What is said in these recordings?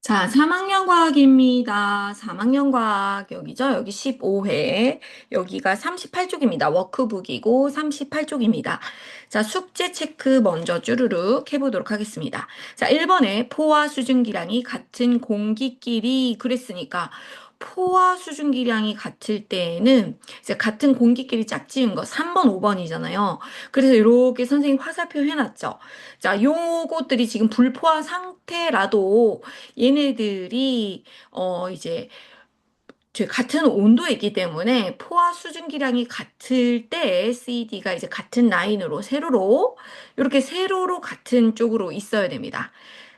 자, 3학년 과학입니다. 3학년 과학 여기죠? 여기 15회. 여기가 38쪽입니다. 워크북이고 38쪽입니다. 자, 숙제 체크 먼저 쭈루룩 해보도록 하겠습니다. 자, 1번에 포와 수증기량이 같은 공기끼리 그랬으니까 포와 수증기량이 같을 때에는 이제 같은 공기끼리 짝지은 거 3번, 5번이잖아요. 그래서 이렇게 선생님 화살표 해놨죠. 자, 요것들이 지금 불포화 상태라도 얘네들이 이제 같은 온도이기 때문에 포화 수증기량이 같을 때 CD가 이제 같은 라인으로 세로로 이렇게 세로로 같은 쪽으로 있어야 됩니다.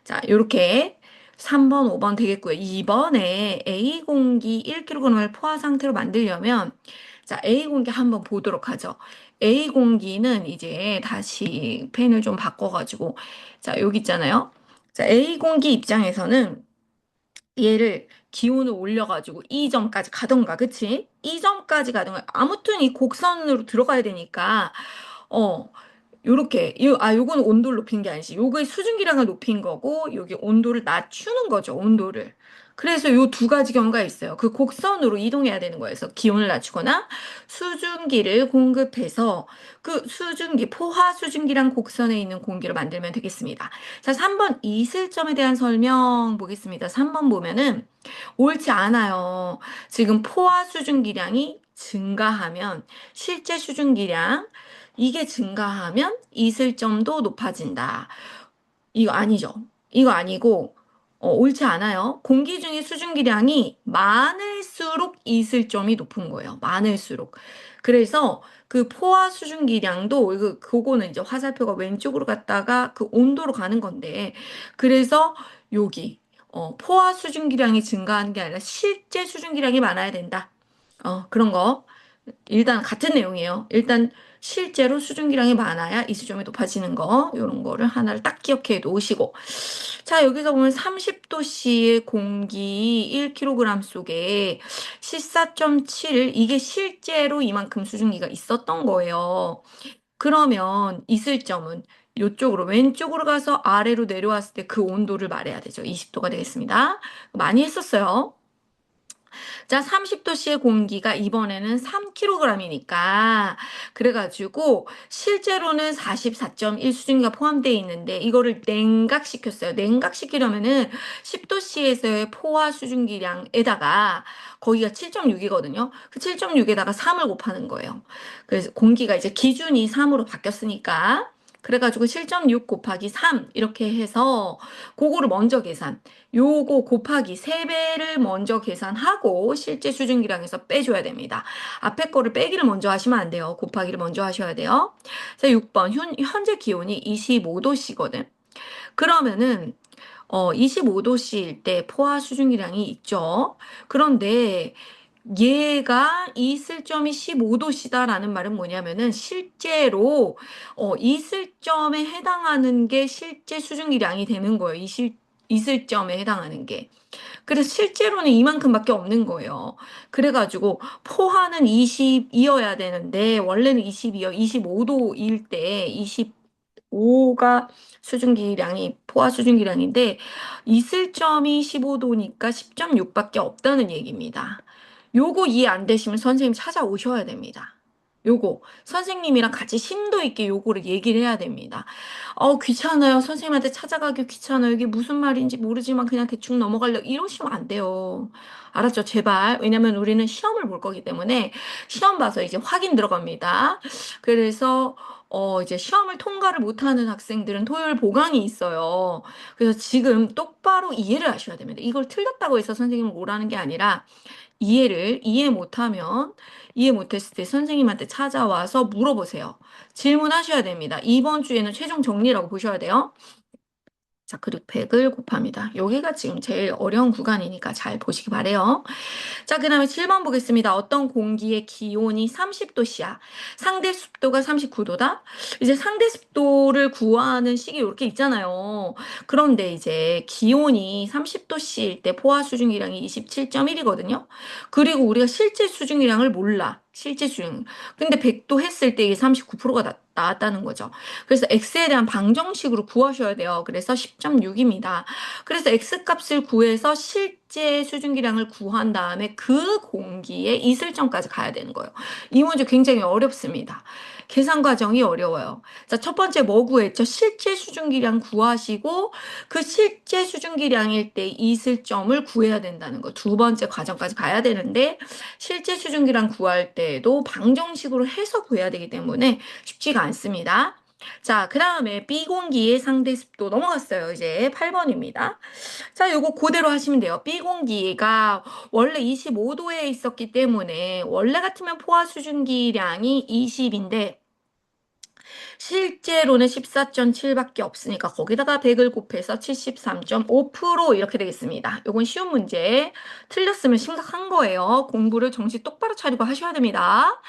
자, 이렇게 3번, 5번 되겠고요. 2번에 A 공기 1kg을 포화 상태로 만들려면 자, A 공기 한번 보도록 하죠. A 공기는 이제 다시 펜을 좀 바꿔가지고 자, 여기 있잖아요. 자, A 공기 입장에서는 얘를 기온을 올려가지고 2점까지 가던가, 그치? 2점까지 가던가. 아무튼 이 곡선으로 들어가야 되니까, 어, 요렇게, 요거는 온도를 높인 게 아니지. 요거의 수증기량을 높인 거고, 여기 온도를 낮추는 거죠, 온도를. 그래서 요 두 가지 경우가 있어요. 그 곡선으로 이동해야 되는 거예요. 그래서 기온을 낮추거나 수증기를 공급해서 그 수증기, 포화 수증기랑 곡선에 있는 공기를 만들면 되겠습니다. 자, 3번 이슬점에 대한 설명 보겠습니다. 3번 보면은 옳지 않아요. 지금 포화 수증기량이 증가하면 실제 수증기량 이게 증가하면 이슬점도 높아진다. 이거 아니죠. 이거 아니고 옳지 않아요. 공기 중에 수증기량이 많을수록 이슬점이 높은 거예요. 많을수록. 그래서 그 포화 수증기량도 그거는 이제 화살표가 왼쪽으로 갔다가 그 온도로 가는 건데 그래서 여기 포화 수증기량이 증가하는 게 아니라 실제 수증기량이 많아야 된다. 그런 거. 일단 같은 내용이에요. 일단 실제로 수증기량이 많아야 이수점이 높아지는 거, 이런 거를 하나를 딱 기억해 놓으시고. 자, 여기서 보면 30도씨의 공기 1kg 속에 14.7, 이게 실제로 이만큼 수증기가 있었던 거예요. 그러면 있을 점은 이쪽으로 왼쪽으로 가서 아래로 내려왔을 때 그 온도를 말해야 되죠. 20도가 되겠습니다. 많이 했었어요. 자, 30도씨의 공기가 이번에는 3kg이니까 그래가지고 실제로는 44.1 수증기가 포함되어 있는데 이거를 냉각시켰어요. 냉각시키려면은 10도씨에서의 포화 수증기량에다가 거기가 7.6이거든요. 그 7.6에다가 3을 곱하는 거예요. 그래서 공기가 이제 기준이 3으로 바뀌었으니까 그래가지고 7.6 곱하기 3 이렇게 해서 그거를 먼저 계산. 요거 곱하기 3배를 먼저 계산하고 실제 수증기량에서 빼줘야 됩니다. 앞에 거를 빼기를 먼저 하시면 안 돼요. 곱하기를 먼저 하셔야 돼요. 자, 6번. 현재 기온이 25도씨거든. 그러면은 25도씨일 때 포화 수증기량이 있죠. 그런데 얘가 이슬점이 15도씨다라는 말은 뭐냐면은 실제로 이슬점에 해당하는 게 실제 수증기량이 되는 거예요. 이슬점에 해당하는 게. 그래서 실제로는 이만큼밖에 없는 거예요. 그래가지고 포화는 20이어야 되는데 원래는 22여 25도일 때 25가 수증기량이 포화 수증기량인데 이슬점이 15도니까 10.6밖에 없다는 얘기입니다. 요거 이해 안 되시면 선생님 찾아오셔야 됩니다. 요거 선생님이랑 같이 심도 있게 요거를 얘기를 해야 됩니다. 귀찮아요. 선생님한테 찾아가기 귀찮아요. 이게 무슨 말인지 모르지만 그냥 대충 넘어가려고 이러시면 안 돼요. 알았죠? 제발. 왜냐면 우리는 시험을 볼 거기 때문에 시험 봐서 이제 확인 들어갑니다. 그래서 이제 시험을 통과를 못하는 학생들은 토요일 보강이 있어요. 그래서 지금 똑바로 이해를 하셔야 됩니다. 이걸 틀렸다고 해서 선생님을 오라는 게 아니라 이해 못했을 때 선생님한테 찾아와서 물어보세요. 질문하셔야 됩니다. 이번 주에는 최종 정리라고 보셔야 돼요. 자, 그립팩을 곱합니다. 여기가 지금 제일 어려운 구간이니까 잘 보시기 바래요. 자, 그 다음에 7번 보겠습니다. 어떤 공기의 기온이 30도씨야. 상대 습도가 39도다. 이제 상대 습도를 구하는 식이 이렇게 있잖아요. 그런데 이제 기온이 30도씨일 때 포화 수증기량이 27.1이거든요. 그리고 우리가 실제 수증기량을 몰라. 실제 수준. 근데 100도 했을 때 이게 39%가 나왔다는 거죠. 그래서 x에 대한 방정식으로 구하셔야 돼요. 그래서 10.6입니다. 그래서 x 값을 구해서 실제 수증기량을 구한 다음에 그 공기의 이슬점까지 가야 되는 거예요. 이 문제 굉장히 어렵습니다. 계산 과정이 어려워요. 자, 첫 번째 뭐 구했죠? 실제 수증기량 구하시고 그 실제 수증기량일 때 이슬점을 구해야 된다는 거. 두 번째 과정까지 가야 되는데 실제 수증기량 구할 때에도 방정식으로 해서 구해야 되기 때문에 쉽지가 않습니다. 자, 그 다음에 B공기의 상대 습도 넘어갔어요. 이제 8번입니다. 자, 요거 그대로 하시면 돼요. B공기가 원래 25도에 있었기 때문에 원래 같으면 포화 수증기량이 20인데 실제로는 14.7밖에 없으니까 거기다가 100을 곱해서 73.5% 이렇게 되겠습니다. 요건 쉬운 문제. 틀렸으면 심각한 거예요. 공부를 정신 똑바로 차리고 하셔야 됩니다.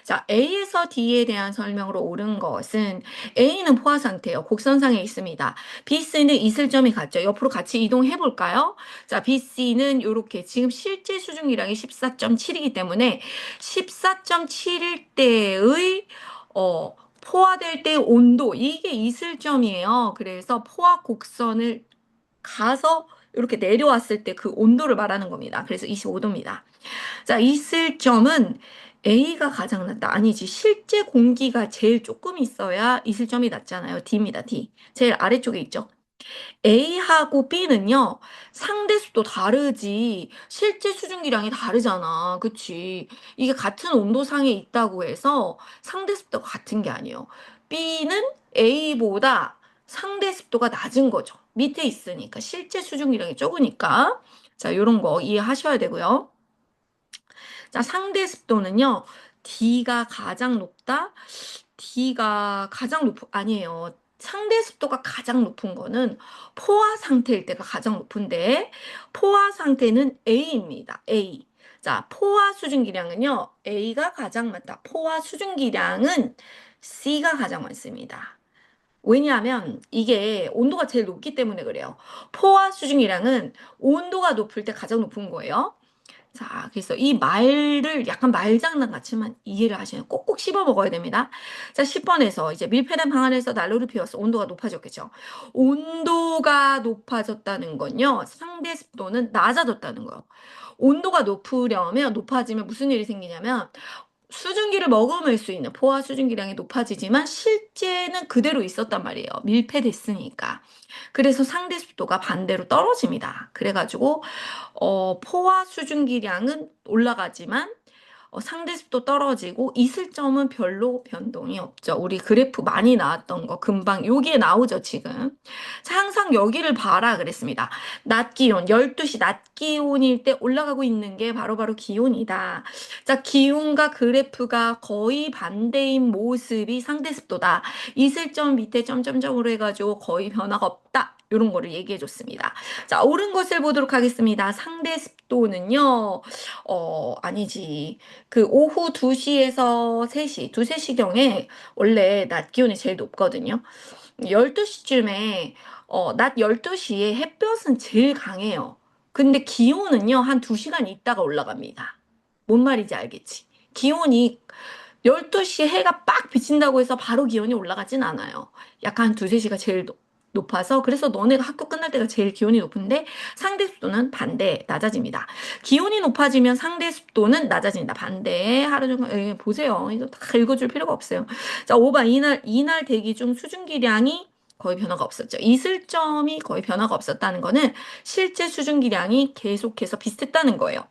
자, A에서 D에 대한 설명으로 옳은 것은 A는 포화 상태예요. 곡선상에 있습니다. B, C는 이슬점이 같죠. 옆으로 같이 이동해 볼까요? 자, B, C는 이렇게 지금 실제 수증기량이 14.7이기 때문에 14.7일 때의 포화될 때 온도 이게 이슬점이에요. 그래서 포화 곡선을 가서 이렇게 내려왔을 때 그 온도를 말하는 겁니다. 그래서 25도입니다. 자, 이슬점은 A가 가장 낮다. 아니지. 실제 공기가 제일 조금 있어야 이슬점이 낮잖아요. D입니다. D. 제일 아래쪽에 있죠. A하고 B는요, 상대수도 다르지. 실제 수증기량이 다르잖아. 그치? 이게 같은 온도상에 있다고 해서 상대습도가 같은 게 아니에요. B는 A보다 상대습도가 낮은 거죠. 밑에 있으니까. 실제 수증기량이 적으니까. 자, 요런 거 이해하셔야 되고요. 자, 상대 습도는요. D가 가장 높다? D가 가장 아니에요. 상대 습도가 가장 높은 거는 포화 상태일 때가 가장 높은데 포화 상태는 A입니다. A. 자, 포화 수증기량은요. A가 가장 많다. 포화 수증기량은 C가 가장 많습니다. 왜냐하면 이게 온도가 제일 높기 때문에 그래요. 포화 수증기량은 온도가 높을 때 가장 높은 거예요. 자, 그래서 이 말을 약간 말장난 같지만 이해를 하시면 꼭꼭 씹어 먹어야 됩니다. 자, 10번에서 이제 밀폐된 방 안에서 난로를 피웠어. 온도가 높아졌겠죠. 온도가 높아졌다는 건요. 상대 습도는 낮아졌다는 거예요. 온도가 높아지면 무슨 일이 생기냐면 수증기를 머금을 수 있는 포화 수증기량이 높아지지만 실제는 그대로 있었단 말이에요. 밀폐됐으니까. 그래서 상대 습도가 반대로 떨어집니다. 그래가지고 포화 수증기량은 올라가지만 상대 습도 떨어지고 이슬점은 별로 변동이 없죠. 우리 그래프 많이 나왔던 거 금방 여기에 나오죠, 지금. 자, 항상 여기를 봐라 그랬습니다. 낮 기온, 12시 낮 기온일 때 올라가고 있는 게 바로바로 기온이다. 자, 기온과 그래프가 거의 반대인 모습이 상대 습도다. 이슬점 밑에 점점점으로 해가지고 거의 변화가 없다. 이런 거를 얘기해 줬습니다. 자, 옳은 것을 보도록 하겠습니다. 상대 습도는요, 아니지. 그 오후 2시에서 3시, 2, 3시경에 원래 낮 기온이 제일 높거든요. 12시쯤에, 낮 12시에 햇볕은 제일 강해요. 근데 기온은요, 한 2시간 있다가 올라갑니다. 뭔 말인지 알겠지? 기온이 12시에 해가 빡 비친다고 해서 바로 기온이 올라가진 않아요. 약간 한 2, 3시가 제일 높아서 그래서 너네가 학교 끝날 때가 제일 기온이 높은데 상대 습도는 반대 낮아집니다. 기온이 높아지면 상대 습도는 낮아진다. 반대 하루 종일 보세요. 이거 다 읽어줄 필요가 없어요. 자, 5번 이날 대기 중 수증기량이 거의 변화가 없었죠. 이슬점이 거의 변화가 없었다는 거는 실제 수증기량이 계속해서 비슷했다는 거예요.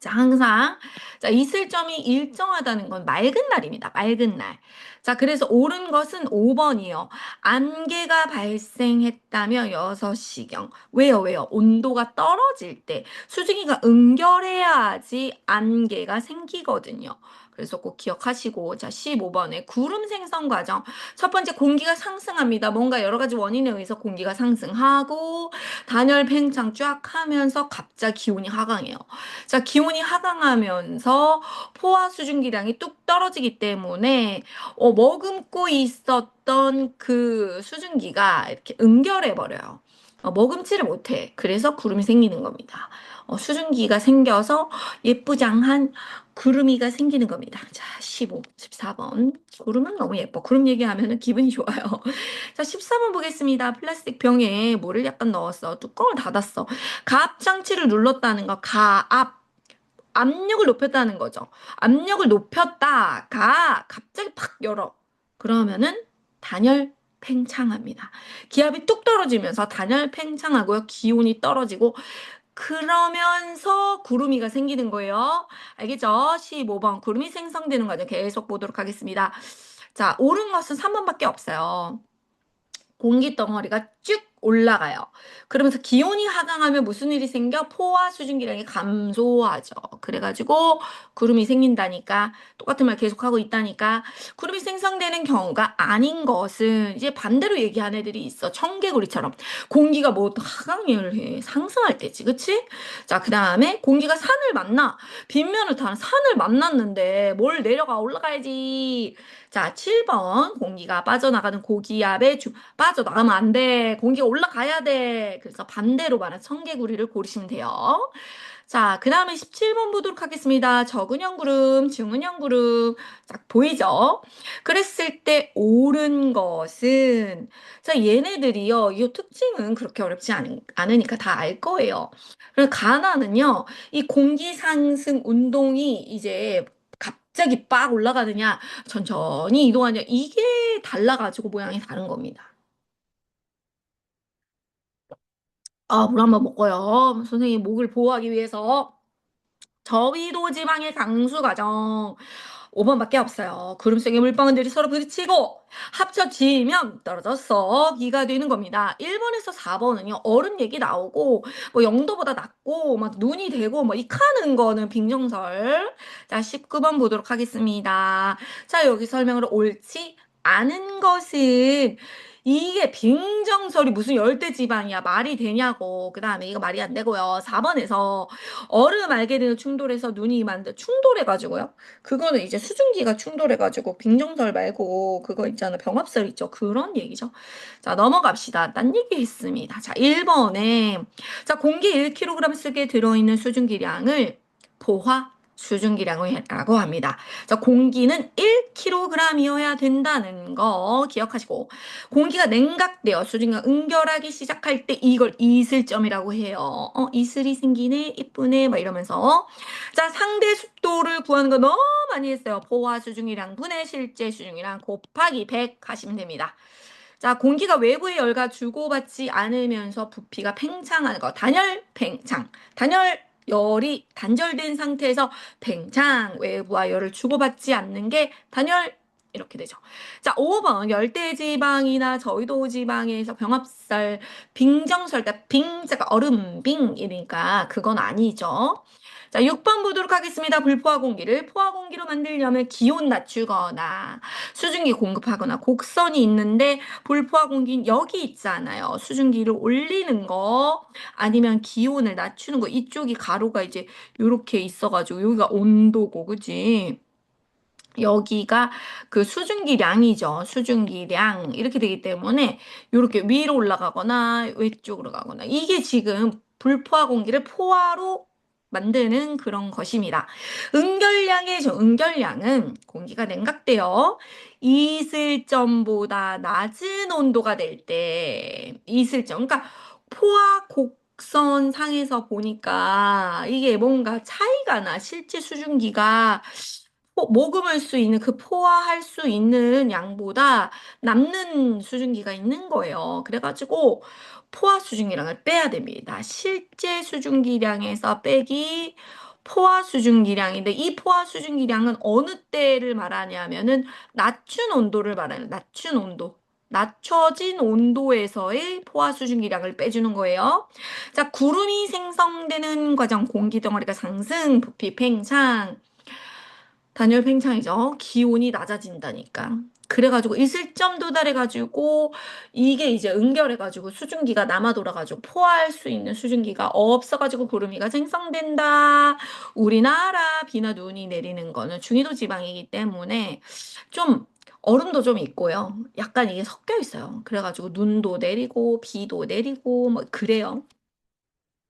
자, 항상. 자, 이슬점이 일정하다는 건 맑은 날입니다. 맑은 날. 자, 그래서 옳은 것은 5번이요. 안개가 발생했다며 6시경. 왜요? 온도가 떨어질 때 수증기가 응결해야지 안개가 생기거든요. 그래서 꼭 기억하시고, 자, 15번에 구름 생성 과정. 첫 번째, 공기가 상승합니다. 뭔가 여러 가지 원인에 의해서 공기가 상승하고, 단열 팽창 쫙 하면서 갑자기 기온이 하강해요. 자, 기온이 하강하면서 포화 수증기량이 뚝 떨어지기 때문에 머금고 있었던 그 수증기가 이렇게 응결해 버려요. 머금지를 못해. 그래서 구름이 생기는 겁니다. 수증기가 생겨서 예쁘장한 구름이가 생기는 겁니다. 자, 15, 14번. 구름은 너무 예뻐. 구름 얘기하면 기분이 좋아요. 자, 14번 보겠습니다. 플라스틱 병에 뭐를 약간 넣었어. 뚜껑을 닫았어. 가압 장치를 눌렀다는 거. 가압. 압력을 높였다는 거죠. 압력을 높였다가 갑자기 팍 열어. 그러면은 단열 팽창합니다. 기압이 뚝 떨어지면서 단열 팽창하고요. 기온이 떨어지고 그러면서 구름이가 생기는 거예요. 알겠죠? 15번 구름이 생성되는 과정 계속 보도록 하겠습니다. 자, 옳은 것은 3번밖에 없어요. 공기 덩어리가 쭉 올라가요. 그러면서 기온이 하강하면 무슨 일이 생겨? 포화 수증기량이 감소하죠. 그래가지고 구름이 생긴다니까 똑같은 말 계속하고 있다니까 구름이 생성되는 경우가 아닌 것은 이제 반대로 얘기하는 애들이 있어. 청개구리처럼 공기가 뭐 하강을 해 상승할 때지, 그치? 자, 그 다음에 공기가 산을 만나 빗면을 타는 산을 만났는데 뭘 내려가 올라가야지. 자, 7번 공기가 빠져나가는 고기압에 빠져나가면 안 돼. 공기가 올라가야 돼. 그래서 반대로 말한 청개구리를 고르시면 돼요. 자, 그 다음에 17번 보도록 하겠습니다. 적은형 구름, 중은형 구름. 딱 보이죠? 그랬을 때 옳은 것은, 자, 얘네들이요, 이 특징은 그렇게 어렵지 않으니까 다 알 거예요. 그리고 가나는요, 이 공기 상승 운동이 이제 갑자기 빡 올라가느냐, 천천히 이동하냐, 이게 달라가지고 모양이 다른 겁니다. 아, 물 한번 먹어요. 선생님 목을 보호하기 위해서. 저위도 지방의 강수 과정 5번밖에 없어요. 구름속의 물방울들이 서로 부딪히고 합쳐지면 떨어져서 비가 되는 겁니다. 1번에서 4번은요. 얼음 얘기 나오고 뭐 0도보다 낮고 막 눈이 되고 뭐 이카는 거는 빙정설. 자, 19번 보도록 하겠습니다. 자, 여기 설명으로 옳지 않은 것은 이게 빙정설이 무슨 열대지방이야 말이 되냐고. 그 다음에 이거 말이 안 되고요. 4번에서 얼음 알게 되는 충돌에서 눈이 충돌해가지고요. 그거는 이제 수증기가 충돌해가지고 빙정설 말고 그거 있잖아. 병합설 있죠. 그런 얘기죠. 자, 넘어갑시다. 딴 얘기 했습니다. 자, 1번에 자, 공기 1kg 속에 들어있는 수증기량을 포화 수증기량이라고 합니다. 자, 공기는 1kg이어야 된다는 거 기억하시고 공기가 냉각되어 수증기가 응결하기 시작할 때 이걸 이슬점이라고 해요. 이슬이 생기네, 이쁘네, 막 이러면서. 자, 상대 습도를 구하는 거 너무 많이 했어요. 포화 수증기량 분의 실제 수증기량 곱하기 100 하시면 됩니다. 자, 공기가 외부의 열과 주고받지 않으면서 부피가 팽창하는 거. 단열 팽창. 단열 열이 단절된 상태에서 팽창. 외부와 열을 주고받지 않는 게 단열 이렇게 되죠. 자, 5번 열대지방이나 저위도지방에서 병합설, 빙정설, 빙자가 얼음빙이니까 그건 아니죠. 자, 6번 보도록 하겠습니다. 불포화 공기를 포화 공기로 만들려면 기온 낮추거나 수증기 공급하거나 곡선이 있는데 불포화 공기는 여기 있잖아요. 수증기를 올리는 거 아니면 기온을 낮추는 거 이쪽이 가로가 이제 이렇게 있어가지고 여기가 온도고 그지? 여기가 그 수증기량이죠. 수증기량 이렇게 되기 때문에 이렇게 위로 올라가거나 위쪽으로 가거나 이게 지금 불포화 공기를 포화로 만드는 그런 것입니다. 응결량이죠. 응결량은 공기가 냉각되어 이슬점보다 낮은 온도가 될 때 이슬점 그러니까 포화 곡선 상에서 보니까 이게 뭔가 차이가 나 실제 수증기가 머금을 수 있는 그 포화할 수 있는 양보다 남는 수증기가 있는 거예요. 그래가지고 포화 수증기량을 빼야 됩니다. 실제 수증기량에서 빼기 포화 수증기량인데 이 포화 수증기량은 어느 때를 말하냐면은 낮춘 온도를 말하는 낮춘 온도. 낮춰진 온도에서의 포화 수증기량을 빼주는 거예요. 자, 구름이 생성되는 과정, 공기 덩어리가 상승, 부피 팽창, 단열 팽창이죠. 기온이 낮아진다니까. 그래가지고 이슬점 도달해가지고 이게 이제 응결해가지고 수증기가 남아 돌아가지고 포화할 수 있는 수증기가 없어가지고 구름이가 생성된다. 우리나라 비나 눈이 내리는 거는 중위도 지방이기 때문에 좀 얼음도 좀 있고요. 약간 이게 섞여 있어요. 그래가지고 눈도 내리고 비도 내리고 뭐 그래요.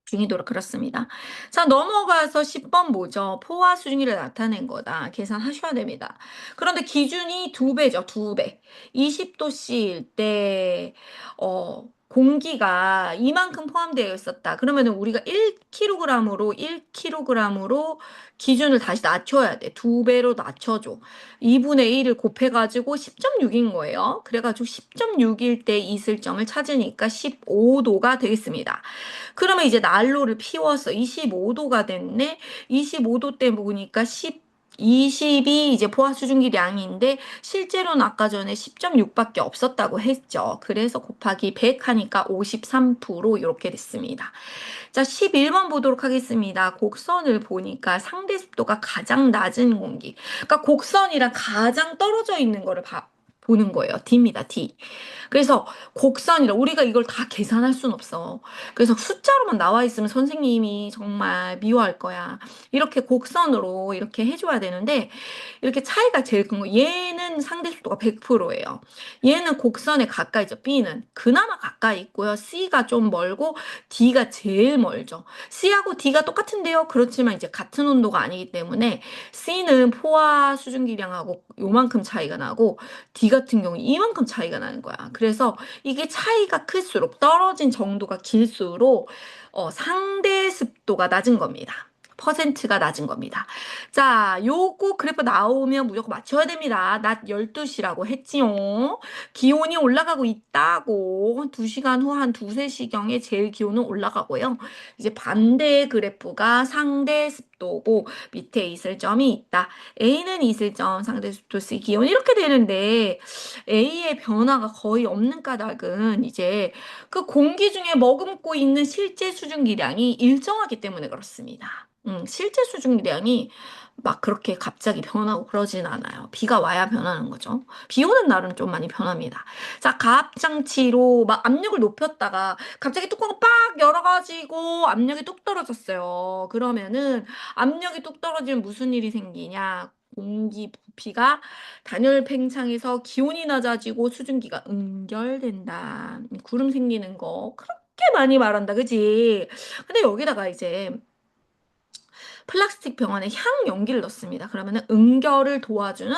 중위도록 그렇습니다. 자, 넘어가서 10번 뭐죠? 포화 수증기를 나타낸 거다. 계산하셔야 됩니다. 그런데 기준이 두 배죠, 두 배. 20도씨일 때, 공기가 이만큼 포함되어 있었다. 그러면은 우리가 1kg으로 기준을 다시 낮춰야 돼. 두 배로 낮춰줘. 2분의 1을 곱해가지고 10.6인 거예요. 그래가지고 10.6일 때 이슬점을 찾으니까 15도가 되겠습니다. 그러면 이제 난로를 피웠어. 25도가 됐네. 25도 때 보니까 20이 이제 포화 수증기량인데 실제로는 아까 전에 10.6밖에 없었다고 했죠. 그래서 곱하기 100 하니까 53% 이렇게 됐습니다. 자, 11번 보도록 하겠습니다. 곡선을 보니까 상대 습도가 가장 낮은 공기. 그러니까 곡선이랑 가장 떨어져 있는 거를 보는 거예요. D입니다, D. 그래서 곡선이라 우리가 이걸 다 계산할 순 없어. 그래서 숫자로만 나와 있으면 선생님이 정말 미워할 거야. 이렇게 곡선으로 이렇게 해줘야 되는데 이렇게 차이가 제일 큰 거. 얘는 상대 속도가 100%예요. 얘는 곡선에 가까이 있죠. B는 그나마 가까이 있고요. C가 좀 멀고 D가 제일 멀죠. C하고 D가 똑같은데요. 그렇지만 이제 같은 온도가 아니기 때문에 C는 포화 수증기량하고 요만큼 차이가 나고 D 같은 경우 이만큼 차이가 나는 거야. 그래서 이게 차이가 클수록 떨어진 정도가 길수록 상대 습도가 낮은 겁니다. 퍼센트가 낮은 겁니다. 자, 요거 그래프 나오면 무조건 맞춰야 됩니다. 낮 12시라고 했지요. 기온이 올라가고 있다고. 2시간 후 한 2, 3시경에 제일 기온은 올라가고요. 이제 반대 그래프가 상대 습도고 밑에 이슬점이 있다. A는 이슬점, 상대 습도 C 기온 이렇게 되는데 A의 변화가 거의 없는 까닭은 이제 그 공기 중에 머금고 있는 실제 수증기량이 일정하기 때문에 그렇습니다. 실제 수증기량이 막 그렇게 갑자기 변하고 그러진 않아요. 비가 와야 변하는 거죠. 비 오는 날은 좀 많이 변합니다. 자, 가압장치로 막 압력을 높였다가 갑자기 뚜껑을 빡 열어가지고 압력이 뚝 떨어졌어요. 그러면은 압력이 뚝 떨어지면 무슨 일이 생기냐? 공기 부피가 단열 팽창해서 기온이 낮아지고 수증기가 응결된다. 구름 생기는 거 그렇게 많이 말한다. 그지? 근데 여기다가 이제 플라스틱 병원에 향 용기를 넣습니다. 그러면 응결을 도와주는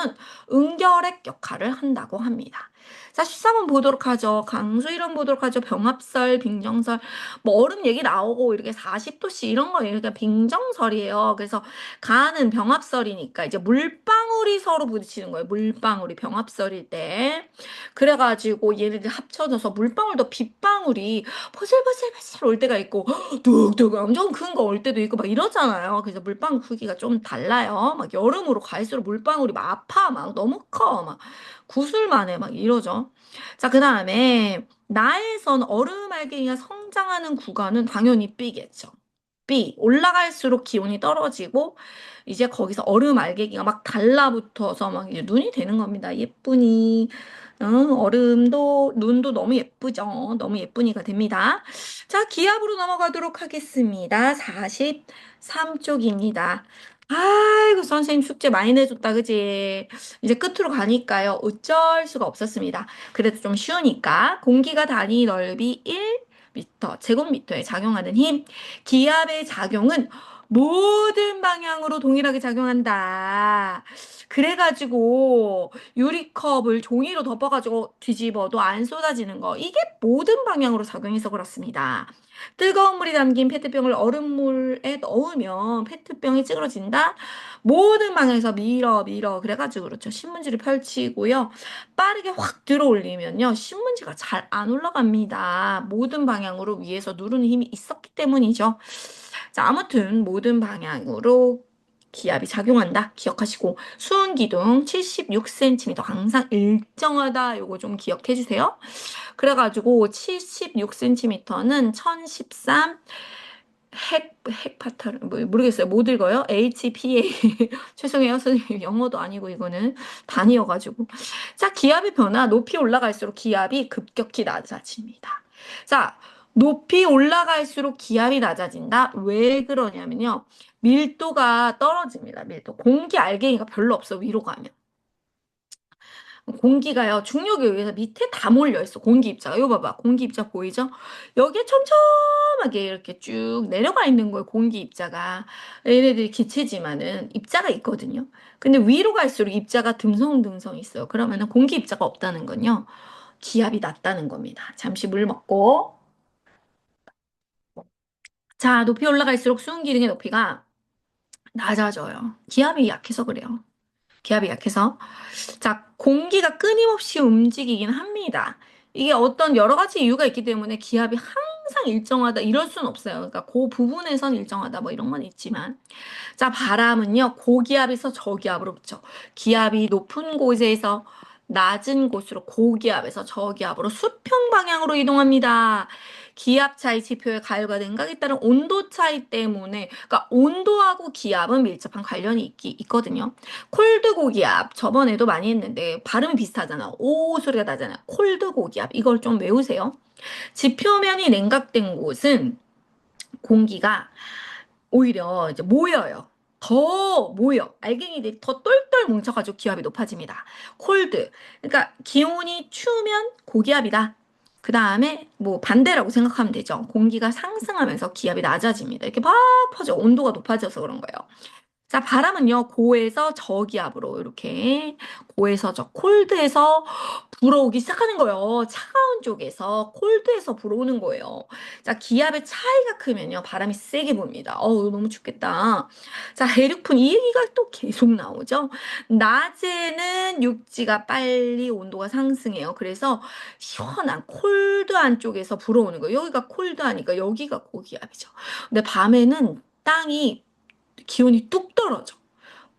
응결액 역할을 한다고 합니다. 자, 13번 보도록 하죠. 강수 이론 보도록 하죠. 병합설, 빙정설, 뭐 얼음 얘기 나오고 이렇게 40도씨 이런 거 이렇게 빙정설이에요. 그래서 가는 병합설이니까 이제 물방울이 서로 부딪히는 거예요. 물방울이 병합설일 때. 그래가지고 얘네들 합쳐져서 물방울도 빗방울이 포슬포슬포슬 올 때가 있고 뚝뚝 엄청 큰 거 올 때도 있고 막 이러잖아요. 그래서 물방울 크기가 좀 달라요. 막 여름으로 갈수록 물방울이 막 아파. 막 너무 커. 막 구슬만 해. 막 이러죠. 자, 그 다음에 나에선 얼음 알갱이가 성장하는 구간은 당연히 B겠죠. B. 올라갈수록 기온이 떨어지고 이제 거기서 얼음 알갱이가 막 달라붙어서 막 이제 눈이 되는 겁니다. 예쁘니. 얼음도 눈도 너무 예쁘죠. 너무 예쁘니까 됩니다. 자, 기압으로 넘어가도록 하겠습니다. 43쪽입니다. 아이고, 선생님 숙제 많이 내줬다, 그지? 이제 끝으로 가니까요. 어쩔 수가 없었습니다. 그래도 좀 쉬우니까. 공기가 단위 넓이 1m, 제곱미터에 작용하는 힘. 기압의 작용은 모든 방향으로 동일하게 작용한다. 그래가지고 유리컵을 종이로 덮어가지고 뒤집어도 안 쏟아지는 거. 이게 모든 방향으로 작용해서 그렇습니다. 뜨거운 물이 담긴 페트병을 얼음물에 넣으면 페트병이 찌그러진다. 모든 방향에서 밀어. 그래가지고 그렇죠. 신문지를 펼치고요. 빠르게 확 들어 올리면요. 신문지가 잘 안 올라갑니다. 모든 방향으로 위에서 누르는 힘이 있었기 때문이죠. 자, 아무튼 모든 방향으로 기압이 작용한다. 기억하시고 수은 기둥 76cm 항상 일정하다. 요거 좀 기억해 주세요. 그래가지고 76cm는 1013 헥파탈 모르겠어요. 못 읽어요. HPA 죄송해요. 선생님 영어도 아니고 이거는 단위여가지고 자 기압의 변화 높이 올라갈수록 기압이 급격히 낮아집니다. 자 높이 올라갈수록 기압이 낮아진다. 왜 그러냐면요. 밀도가 떨어집니다. 밀도 공기 알갱이가 별로 없어 위로 가면 공기가요, 중력에 의해서 밑에 다 몰려있어. 공기 입자가. 이거 봐봐. 공기 입자 보이죠? 여기에 촘촘하게 이렇게 쭉 내려가 있는 거예요. 공기 입자가. 얘네들이 기체지만은 입자가 있거든요. 근데 위로 갈수록 입자가 듬성듬성 있어요. 그러면은 공기 입자가 없다는 건요, 기압이 낮다는 겁니다. 잠시 물 먹고. 자, 높이 올라갈수록 수은 기둥의 높이가 낮아져요. 기압이 약해서 그래요. 기압이 약해서. 자, 공기가 끊임없이 움직이긴 합니다. 이게 어떤 여러 가지 이유가 있기 때문에 기압이 항상 일정하다 이럴 순 없어요. 그러니까 그 부분에선 일정하다 뭐 이런 건 있지만. 자, 바람은요, 고기압에서 저기압으로 붙죠. 기압이 높은 곳에서 낮은 곳으로, 고기압에서 저기압으로 수평 방향으로 이동합니다. 기압 차이 지표의 가열과 냉각에 따른 온도 차이 때문에, 그러니까 온도하고 기압은 밀접한 관련이 있거든요. 콜드 고기압, 저번에도 많이 했는데 발음이 비슷하잖아. 오 소리가 나잖아. 콜드 고기압, 이걸 좀 외우세요. 지표면이 냉각된 곳은 공기가 오히려 이제 모여요. 더 모여. 알갱이들이 더 똘똘 뭉쳐가지고 기압이 높아집니다. 콜드. 그러니까 기온이 추우면 고기압이다. 그 다음에 뭐 반대라고 생각하면 되죠. 공기가 상승하면서 기압이 낮아집니다. 이렇게 막 퍼져. 온도가 높아져서 그런 거예요. 자, 바람은요, 고에서 저기압으로 이렇게 고에서 콜드에서 불어오기 시작하는 거예요. 차가운 쪽에서 콜드에서 불어오는 거예요. 자, 기압의 차이가 크면요, 바람이 세게 붑니다. 어우, 너무 춥겠다. 자, 대륙풍 이 얘기가 또 계속 나오죠. 낮에는 육지가 빨리 온도가 상승해요. 그래서 시원한 콜드한 쪽에서 불어오는 거예요. 여기가 콜드하니까 여기가 고기압이죠. 근데 밤에는 땅이 기온이 뚝 떨어져.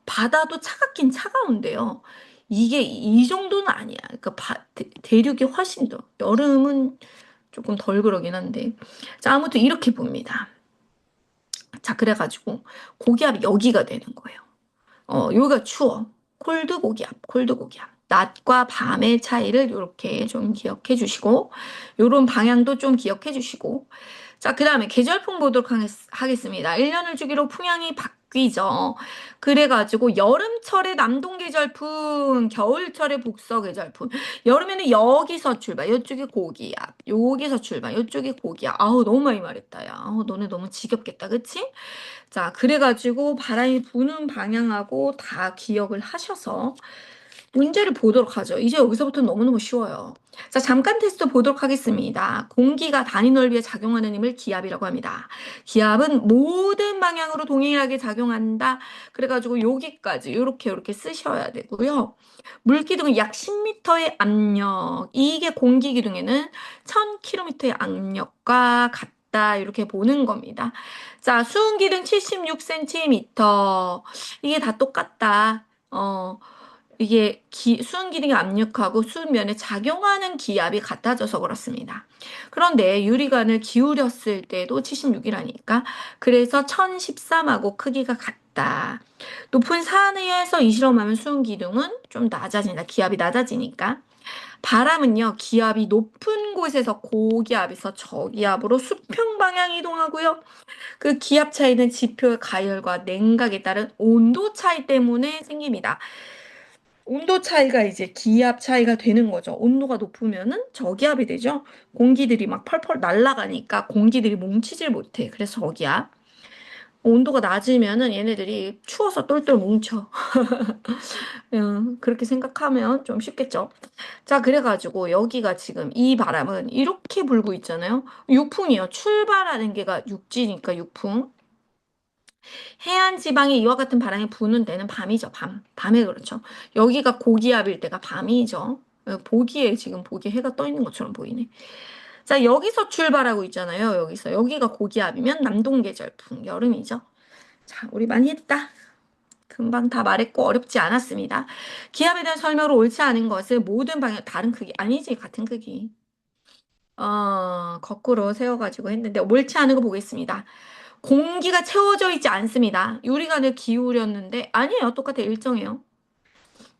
바다도 차갑긴 차가운데요. 이게 이 정도는 아니야. 그러니까 대륙이 훨씬 더. 여름은 조금 덜 그러긴 한데. 자, 아무튼 이렇게 봅니다. 자, 그래가지고 고기압이 여기가 되는 거예요. 여기가 추워. 콜드 고기압, 콜드 고기압. 낮과 밤의 차이를 이렇게 좀 기억해 주시고, 요런 방향도 좀 기억해 주시고, 자, 그 다음에 계절풍 보도록 하겠습니다. 1년을 주기로 풍향이 바뀌죠. 그래가지고 여름철에 남동계절풍, 겨울철에 북서계절풍. 여름에는 여기서 출발, 이쪽이 고기압, 여기서 출발, 이쪽이 고기압. 아우, 너무 많이 말했다, 야. 아우, 너네 너무 지겹겠다, 그치? 자, 그래가지고 바람이 부는 방향하고 다 기억을 하셔서 문제를 보도록 하죠. 이제 여기서부터 너무너무 쉬워요. 자, 잠깐 테스트 보도록 하겠습니다. 공기가 단위 넓이에 작용하는 힘을 기압이라고 합니다. 기압은 모든 방향으로 동일하게 작용한다. 그래가지고 여기까지 이렇게 쓰셔야 되고요. 물기둥은 약 10m의 압력. 이게 공기기둥에는 1000km의 압력과 같다. 이렇게 보는 겁니다. 자, 수은기둥 76cm. 이게 다 똑같다. 이게 수은기둥의 압력하고 수면에 작용하는 기압이 같아져서 그렇습니다. 그런데 유리관을 기울였을 때도 76이라니까. 그래서 1013하고 크기가 같다. 높은 산에서 이 실험하면 수은기둥은 좀 낮아진다. 기압이 낮아지니까. 바람은요, 기압이 높은 곳에서 고기압에서 저기압으로 수평 방향 이동하고요. 그 기압 차이는 지표의 가열과 냉각에 따른 온도 차이 때문에 생깁니다. 온도 차이가 이제 기압 차이가 되는 거죠. 온도가 높으면은 저기압이 되죠. 공기들이 막 펄펄 날아가니까 공기들이 뭉치질 못해. 그래서 저기압. 온도가 낮으면은 얘네들이 추워서 똘똘 뭉쳐. 그렇게 생각하면 좀 쉽겠죠. 자, 그래가지고 여기가 지금 이 바람은 이렇게 불고 있잖아요. 육풍이요. 출발하는 게가 육지니까 육풍. 해안 지방에 이와 같은 바람이 부는 때는 밤이죠. 밤에 그렇죠. 여기가 고기압일 때가 밤이죠. 보기에 해가 떠 있는 것처럼 보이네. 자, 여기서 출발하고 있잖아요. 여기가 고기압이면 남동계절풍, 여름이죠. 자, 우리 많이 했다. 금방 다 말했고 어렵지 않았습니다. 기압에 대한 설명으로 옳지 않은 것을 모든 방향, 다른 크기, 아니지, 같은 크기. 거꾸로 세워가지고 했는데 옳지 않은 거 보겠습니다. 공기가 채워져 있지 않습니다. 유리관을 기울였는데 아니에요. 똑같아. 일정해요.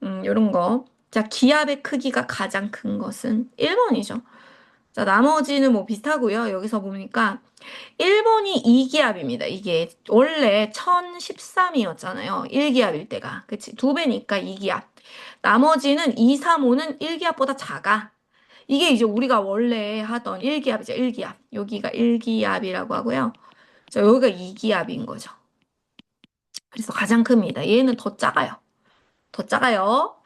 요런 거. 자, 기압의 크기가 가장 큰 것은 1번이죠. 자, 나머지는 뭐 비슷하고요. 여기서 보니까 1번이 2기압입니다. 이게 원래 1013이었잖아요. 1기압일 때가. 그치? 2배니까 2기압. 나머지는 2, 3, 5는 1기압보다 작아. 이게 이제 우리가 원래 하던 1기압이죠. 1기압. 여기가 1기압이라고 하고요. 자, 여기가 2기압인 거죠. 그래서 가장 큽니다. 얘는 더 작아요. 더 작아요.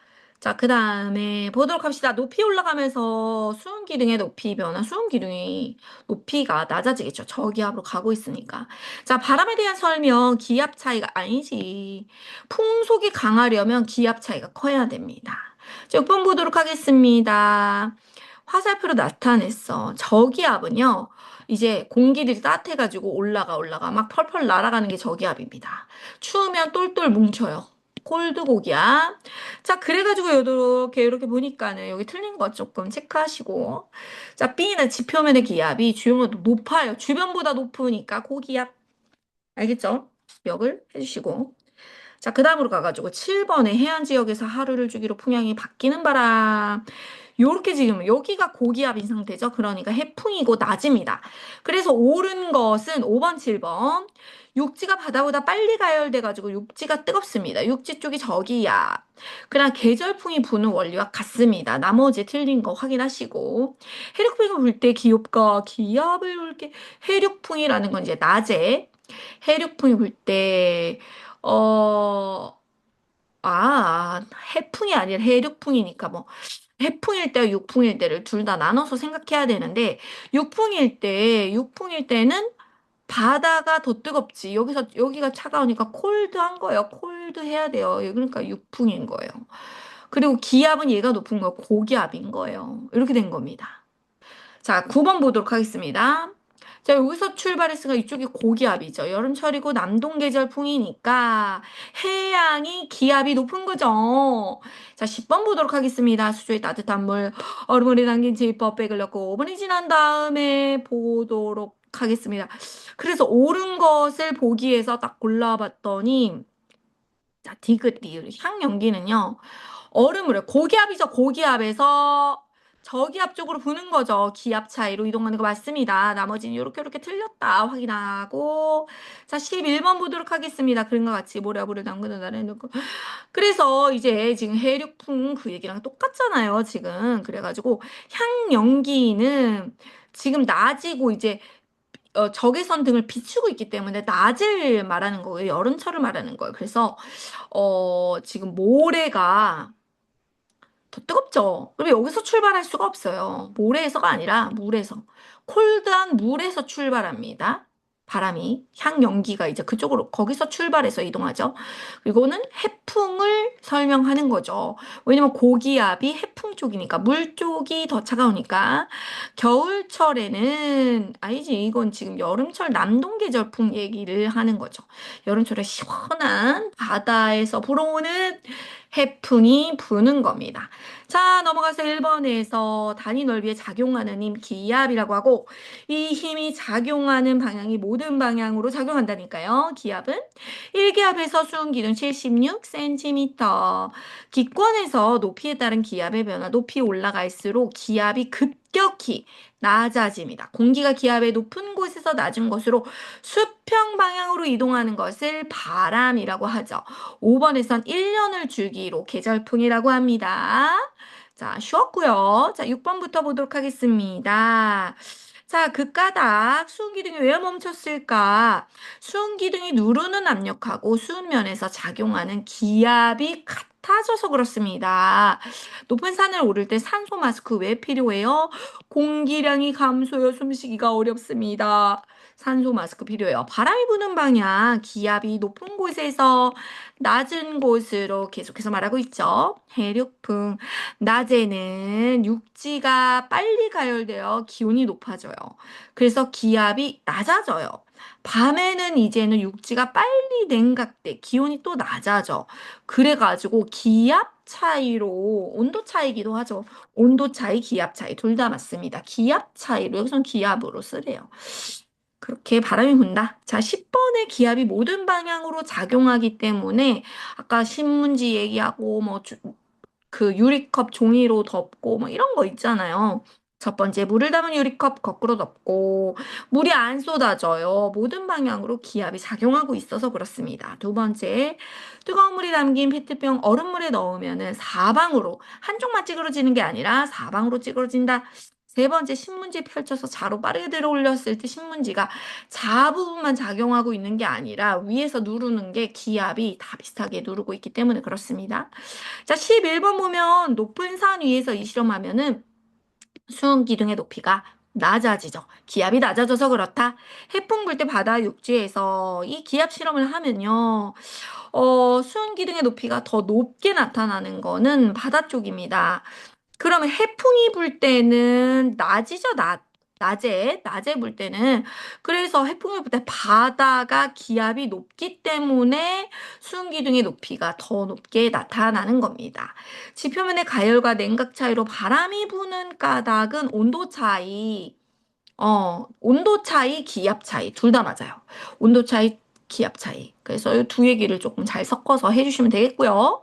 자, 그 다음에 보도록 합시다. 높이 올라가면서 수은 기둥의 높이 변화, 수은 기둥이 높이가 낮아지겠죠. 저기압으로 가고 있으니까. 자, 바람에 대한 설명, 기압 차이가 아니지. 풍속이 강하려면 기압 차이가 커야 됩니다. 자, 6번 보도록 하겠습니다. 화살표로 나타냈어. 저기압은요, 이제 공기들이 따뜻해가지고 올라가 막 펄펄 날아가는 게 저기압입니다. 추우면 똘똘 뭉쳐요. 콜드 고기압. 자, 그래가지고 이렇게 보니까는 여기 틀린 거 조금 체크하시고. 자, B는 지표면의 기압이 주변보다 높아요. 주변보다 높으니까 고기압. 알겠죠? 기억을 해주시고. 자, 그 다음으로 가가지고 7번에 해안 지역에서 하루를 주기로 풍향이 바뀌는 바람. 요렇게 지금 여기가 고기압인 상태죠. 그러니까 해풍이고 낮입니다. 그래서 옳은 것은 5번, 7번. 육지가 바다보다 빨리 가열돼가지고 육지가 뜨겁습니다. 육지 쪽이 저기압. 그러나 계절풍이 부는 원리와 같습니다. 나머지 틀린 거 확인하시고. 해륙풍이 불 때 기압과 기압을 이렇게 해륙풍이라는 건 이제 낮에 해륙풍이 불 때, 어, 해풍이 아니라 해륙풍이니까 뭐, 해풍일 때와 육풍일 때를 둘 다 나눠서 생각해야 되는데, 육풍일 때는 바다가 더 뜨겁지. 여기가 차가우니까 콜드한 거예요. 콜드 해야 돼요. 그러니까 육풍인 거예요. 그리고 기압은 얘가 높은 거예요. 고기압인 거예요. 이렇게 된 겁니다. 자, 9번 보도록 하겠습니다. 자, 여기서 출발했으니까 이쪽이 고기압이죠. 여름철이고 남동 계절풍이니까 해양이 기압이 높은 거죠. 자, 10번 보도록 하겠습니다. 수조에 따뜻한 물, 얼음물에 담긴 지퍼백을 넣고 5분이 지난 다음에 보도록 하겠습니다. 그래서 옳은 것을 보기 위해서 딱 골라봤더니, 자, 디귿, 리을, 향 연기는요. 얼음을 고기압이죠. 고기압에서 저기압 쪽으로 부는 거죠. 기압 차이로 이동하는 거 맞습니다. 나머지는 이렇게 틀렸다 확인하고 자 11번 보도록 하겠습니다. 그런 것 같이 모래불을 담그는 날에 놓고 그래서 이제 지금 해륙풍 그 얘기랑 똑같잖아요. 지금 그래가지고 향연기는 지금 낮이고 이제 적외선 등을 비추고 있기 때문에 낮을 말하는 거예요. 여름철을 말하는 거예요. 그래서 지금 모래가 더 뜨겁죠. 그럼 여기서 출발할 수가 없어요. 모래에서가 아니라 물에서. 콜드한 물에서 출발합니다. 바람이, 향연기가 이제 그쪽으로, 거기서 출발해서 이동하죠. 그리고는 해풍을 설명하는 거죠. 왜냐면 고기압이 해풍 쪽이니까, 물 쪽이 더 차가우니까. 겨울철에는, 아니지, 이건 지금 여름철 남동계절풍 얘기를 하는 거죠. 여름철에 시원한 바다에서 불어오는 해풍이 부는 겁니다. 자, 넘어가서 1번에서 단위 넓이에 작용하는 힘 기압이라고 하고 이 힘이 작용하는 방향이 모든 방향으로 작용한다니까요. 기압은 1기압에서 수은 기준 76cm. 기권에서 높이에 따른 기압의 변화, 높이 올라갈수록 기압이 급격히 낮아집니다. 공기가 기압의 높은 곳에서 낮은 곳으로 수평 방향으로 이동하는 것을 바람이라고 하죠. 5번에선 1년을 주기로 계절풍이라고 합니다. 자, 쉬웠고요. 자, 6번부터 보도록 하겠습니다. 자, 그 까닭 수은기둥이 왜 멈췄을까? 수은기둥이 누르는 압력하고 수은면에서 작용하는 기압이 같아져서 그렇습니다. 높은 산을 오를 때 산소 마스크 왜 필요해요? 공기량이 감소해 숨쉬기가 어렵습니다. 산소 마스크 필요해요. 바람이 부는 방향, 기압이 높은 곳에서 낮은 곳으로 계속해서 말하고 있죠. 해륙풍. 낮에는 육지가 빨리 가열되어 기온이 높아져요. 그래서 기압이 낮아져요. 밤에는 이제는 육지가 빨리 냉각돼 기온이 또 낮아져. 그래가지고 기압 차이로 온도 차이기도 하죠. 온도 차이, 기압 차이 둘 다 맞습니다. 기압 차이로 여기서는 기압으로 쓰래요. 그렇게 바람이 분다. 자, 10번의 기압이 모든 방향으로 작용하기 때문에 아까 신문지 얘기하고 뭐 그 유리컵 종이로 덮고 뭐 이런 거 있잖아요. 첫 번째, 물을 담은 유리컵 거꾸로 덮고 물이 안 쏟아져요. 모든 방향으로 기압이 작용하고 있어서 그렇습니다. 두 번째, 뜨거운 물이 담긴 페트병 얼음물에 넣으면은 사방으로 한쪽만 찌그러지는 게 아니라 사방으로 찌그러진다. 세 번째, 신문지 펼쳐서 자로 빠르게 들어 올렸을 때 신문지가 자 부분만 작용하고 있는 게 아니라 위에서 누르는 게 기압이 다 비슷하게 누르고 있기 때문에 그렇습니다. 자, 11번 보면 높은 산 위에서 이 실험하면은 수은 기둥의 높이가 낮아지죠. 기압이 낮아져서 그렇다. 해풍 불 때 바다 육지에서 이 기압 실험을 하면요. 수은 기둥의 높이가 더 높게 나타나는 거는 바다 쪽입니다. 그러면 해풍이 불 때는 낮이죠, 낮에 불 때는. 그래서 해풍이 불 때 바다가 기압이 높기 때문에 수은기둥의 높이가 더 높게 나타나는 겁니다. 지표면의 가열과 냉각 차이로 바람이 부는 까닭은 온도 차이, 기압 차이, 둘 다 맞아요. 온도 차이, 기압 차이. 그래서 이 두 얘기를 조금 잘 섞어서 해주시면 되겠고요.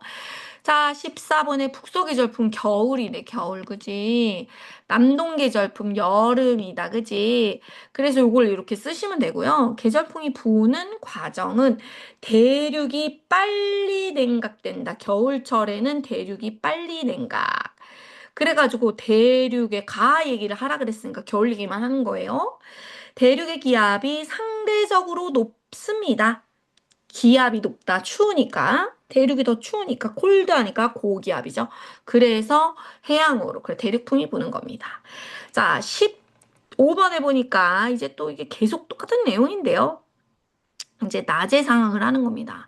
자, 14번에 북서계절품 겨울이네, 겨울, 그지? 남동계절품 여름이다, 그지? 그래서 요걸 이렇게 쓰시면 되고요. 계절풍이 부는 과정은 대륙이 빨리 냉각된다. 겨울철에는 대륙이 빨리 냉각. 그래가지고 대륙의 가하 얘기를 하라 그랬으니까 겨울 얘기만 하는 거예요. 대륙의 기압이 상대적으로 높습니다. 기압이 높다. 추우니까. 대륙이 더 추우니까 콜드하니까 고기압이죠. 그래서 해양으로 그래 대륙풍이 부는 겁니다. 자, 15번에 보니까 이제 또 이게 계속 똑같은 내용인데요. 이제 낮의 상황을 하는 겁니다.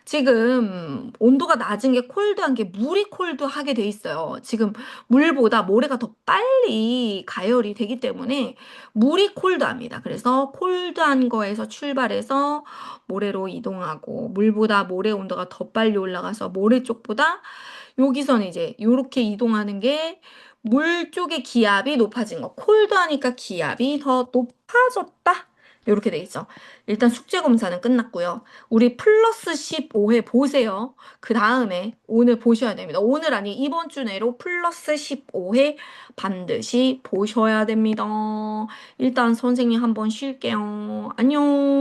지금 온도가 낮은 게 콜드한 게 물이 콜드하게 돼 있어요. 지금 물보다 모래가 더 빨리 가열이 되기 때문에 물이 콜드합니다. 그래서 콜드한 거에서 출발해서 모래로 이동하고 물보다 모래 온도가 더 빨리 올라가서 모래 쪽보다 여기서는 이제 이렇게 이동하는 게 물 쪽의 기압이 높아진 거. 콜드하니까 기압이 더 높아졌다. 이렇게 되겠죠. 일단 숙제 검사는 끝났고요. 우리 플러스 15회 보세요. 그 다음에 오늘 보셔야 됩니다. 오늘 아니 이번 주 내로 플러스 15회 반드시 보셔야 됩니다. 일단 선생님 한번 쉴게요. 안녕.